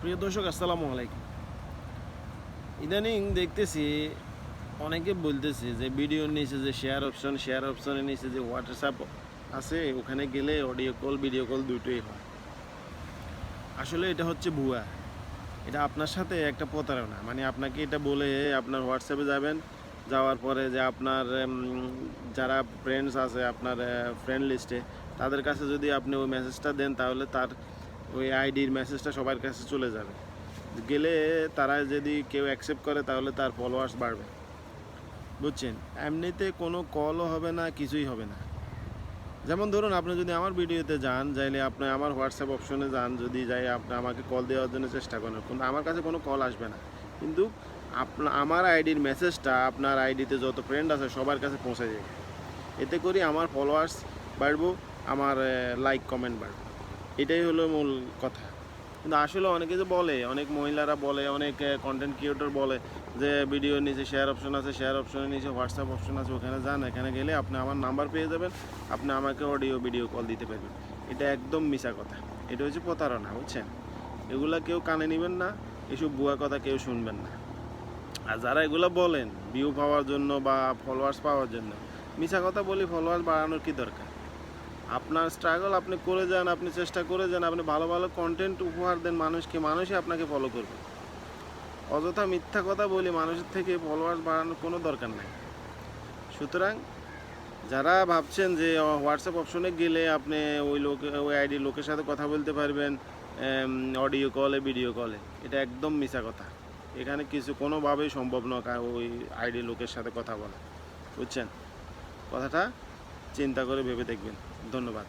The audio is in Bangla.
প্রিয় দর্শক, আসসালামু আলাইকুম। ইদানিং দেখতেছি অনেকে বলতেছে যে ভিডিওর নিচে যে শেয়ার অপশনের নিচে যে হোয়াটসঅ্যাপ আছে, ওখানে গেলে অডিও কল ভিডিও কল দুটোই হয়। আসলে এটা হচ্ছে ভুয়া। এটা আপনার সাথে একটা প্রতারণা। মানে আপনাকে এটা বলে আপনার হোয়াটসঅ্যাপে যাবেন, যাওয়ার পরে যে আপনার যারা ফ্রেন্ডস আছে আপনার ফ্রেন্ড লিস্টে, তাদের কাছে যদি আপনি ওই মেসেজটা দেন, তাহলে তার ওই আইডির মেসেজটা সবার কাছে চলে যাবে। গেলে তারা যদি কেউ অ্যাকসেপ্ট করে, তাহলে তার ফলোয়ার্স বাড়বে, বুঝছেন? এমনিতে কোনো কলও হবে না, কিছুই হবে না। যেমন ধরুন, আপনি যদি আমার ভিডিওতে যান, যাইলে আপনি আমার হোয়াটসঅ্যাপ অপশনে যান, যদি যাই আপনি আমাকে কল দেওয়ার জন্য চেষ্টা করেন, কিন্তু আমার কাছে কোনো কল আসবে না। কিন্তু আমার আইডির মেসেজটা আপনার আইডিতে যত ফ্রেন্ড আছে সবার কাছে পৌঁছে যাবে। এতে করে আমার ফলোয়ার্স বাড়বো, আমার লাইক কমেন্ট বাড়বে। এটাই হলো মূল কথা। কিন্তু আসলে অনেকে যে বলে, অনেক মহিলারা বলে, অনেক কন্টেন্ট ক্রিয়েটর বলে যে ভিডিওর নিচে শেয়ার অপশন আছে, শেয়ার অপশনের নিচে হোয়াটসঅ্যাপ অপশন আছে, ওখানে যান, এখানে গেলে আপনি আমার নাম্বার পেয়ে যাবেন, আপনি আমাকে অডিও ভিডিও কল দিতে পারবেন। এটা একদম মিছা কথা। এটা হচ্ছে প্রতারণা, বুঝছেন? এগুলা কেউ কানে নেবেন না, এসব ভুয়া কথা কেউ শুনবেন না। আর যারা এগুলো বলেন ভিউ পাওয়ার জন্য বা ফলোয়ার্স পাওয়ার জন্য, মিছা কথা বলি ফলোয়ার্স বাড়ানোর কি দরকার? আপনার স্ট্রাগল আপনি করে যান, আপনি চেষ্টা করে যান, আপনি ভালো ভালো কন্টেন্ট উপহার দেন মানুষকে, মানুষই আপনাকে ফলো করবে। অযথা মিথ্যা কথা বলি মানুষের থেকে ফলোয়ার্স বাড়ানোর কোনো দরকার নাই। সুতরাং যারা ভাবছেন যে হোয়াটসঅ্যাপ অপশনে গেলে আপনি ওই আইডি লোকের সাথে কথা বলতে পারবেন অডিও কলে ভিডিও কলে, এটা একদম মিছা কথা। এখানে কিছু কোনোভাবেই সম্ভব নয় ওই আইডি লোকের সাথে কথা বলা, বুঝছেন? কথাটা চিন্তা করে ভেবে দেখবেন। ধন্যবাদ।